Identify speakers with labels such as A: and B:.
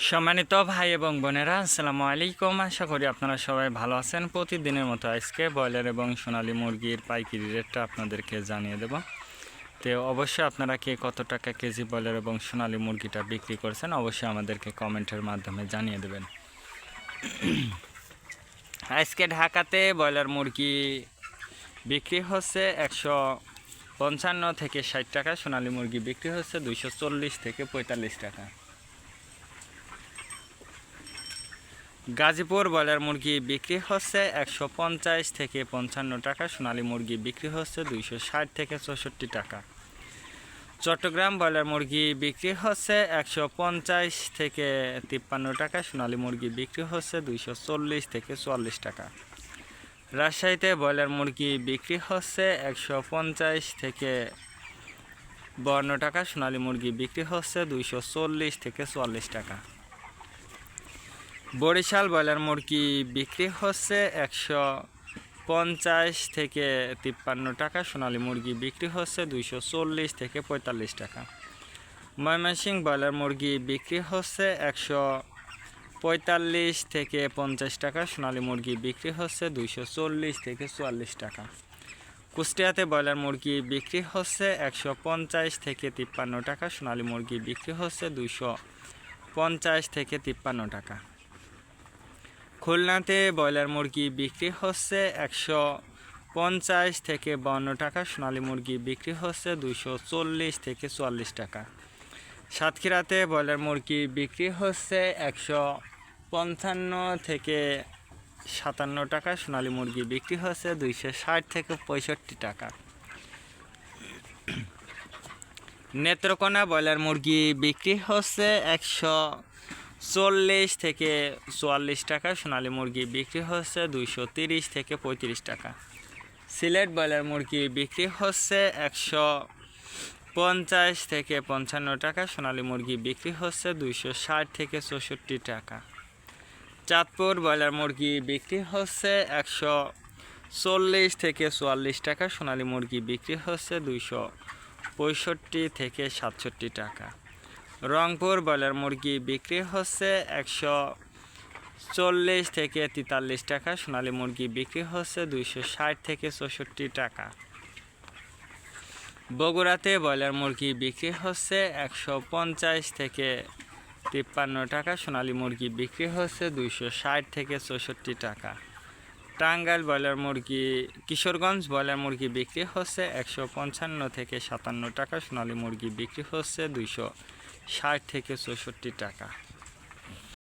A: সম্মানিত ভাই এবং বোনেরা, আসসালামু আলাইকুম। আশা করি আপনারা সবাই ভালো আছেন। প্রতিদিনের মতো আজকে ব্রয়লার এবং সোনালী মুরগির পাইকারি রেটটা আপনাদেরকে জানিয়ে দেব। তো অবশ্যই আপনারা কে কত টাকা কেজি ব্রয়লার এবং সোনালী মুরগিটা বিক্রি করছেন অবশ্যই আমাদেরকে কমেন্টের মাধ্যমে জানিয়ে দেবেন। আজকে ঢাকাতে ব্রয়লার মুরগি বিক্রি হচ্ছে 155 থেকে 60 টাকা, সোনালী মুরগি বিক্রি হচ্ছে 240 থেকে 45 টাকা। গাজীপুর ব্রয়লার মুরগি বিক্রি হচ্ছে 150 থেকে 55 টাকা, সোনালী মুরগি বিক্রি হচ্ছে 260 থেকে 64 টাকা। চট্টগ্রাম ব্রয়লার মুরগি বিক্রি হচ্ছে 150 থেকে 53 টাকা, সোনালী মুরগি বিক্রি হচ্ছে 240 থেকে 44 টাকা। রাজশাহীতে ব্রয়লার মুরগি বিক্রি হচ্ছে 150 থেকে 52 টাকা, সোনালী মুরগি বিক্রি হচ্ছে 240 থেকে 44 টাকা। বরিশাল ব্রয়লার মুরগি বিক্রি হচ্ছে 150 থেকে 53 টাকা, সোনালী মুরগি বিক্রি হচ্ছে 240 থেকে 45 টাকা। ময়মনসিংহ ব্রয়লার মুরগি বিক্রি হচ্ছে 145 থেকে 50 টাকা, সোনালী মুরগি বিক্রি হচ্ছে 240 থেকে 44 টাকা। কুষ্টিয়াতে ব্রয়লার মুরগি বিক্রি হচ্ছে 150 থেকে 53 টাকা, সোনালী মুরগি বিক্রি হচ্ছে 250 থেকে 53 টাকা। খুলনাতে ব্রয়লার মুরগি বিক্রি হচ্ছে 150 থেকে 52 টাকা, সোনালী মুরগি বিক্রি হচ্ছে 240 থেকে 44 টাকা। সাতক্ষীরাতে ব্রয়লার মুরগি বিক্রি হচ্ছে 155 থেকে 57 টাকা, সোনালী মুরগি বিক্রি হচ্ছে 260 থেকে 65 টাকা। নেত্রকোনা ব্রয়লার মুরগি বিক্রি হচ্ছে 140 থেকে 44 টাকা, সোনালী মুরগি বিক্রি হচ্ছে 230 থেকে 35 টাকা। সিলেট ব্রয়লার মুরগি বিক্রি হচ্ছে 150 থেকে 55 টাকা, সোনালী মুরগি বিক্রি হচ্ছে 260 থেকে 64 টাকা। চাঁদপুর ব্রয়লার মুরগি বিক্রি হচ্ছে 140 থেকে 44 টাকা, সোনালী মুরগি বিক্রি হচ্ছে 265 থেকে 67 টাকা। রংপুর ব্রয়লার মুরগি বিক্রি হচ্ছে 140 থেকে 43 টাকা, সোনালী মুরগি বিক্রি হচ্ছে 260 থেকে 64 টাকা। বগুড়াতে ব্রয়লার মুরগি বিক্রি হচ্ছে 150 থেকে 53 টাকা, সোনালী মুরগি বিক্রি হচ্ছে 260 থেকে 64 টাকা। টাঙ্গাইল ব্রয়লার মুরগি কিশোরগঞ্জ ব্রয়লার মুরগি বিক্রি হচ্ছে 155 থেকে 57 টাকা, সোনালী মুরগি বিক্রি হচ্ছে 260 থেকে 64 টাকা।